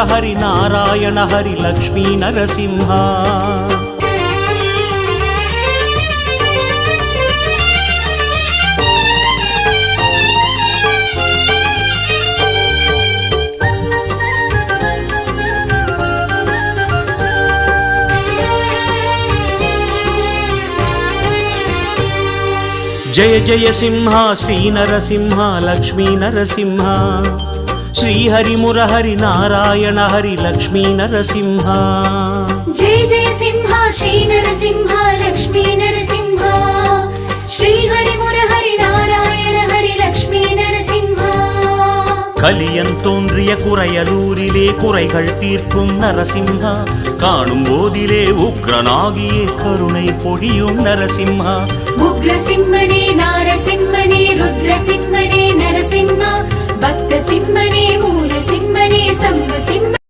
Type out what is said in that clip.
హరి నారాయణ హరి లక్ష్మీ నరసింహ. జయ జయ సింహ శ్రీ నరసింహ లక్ష్మీ నరసింహ. శ్రీహరి మురహరి నారాయణ హరి లక్ష్మీ నరసింహ. జయ జయ సింహ శ్రీ నరసింహ లక్ష్మీ నరసింహ. శ్రీహరి మురహరి నారాయణ హరి లక్ష్మీ நரசிம்ஹ. கலியன் தோன்றிய குறையலூரிலே குறைகள் தீர்க்கும் நரசிம்ஹா. காணும் போதிலே உக்ரனாகியே கருணை பொழியும் நரசிம்ஹா. உக்ரசிம்மனே நாரசிம்மனே ருத்ரசிம்மனே நரசிம்ஹா. பக்த சிம்மனே மூல சிம்மனே ஸ்தம்ப சிம்ம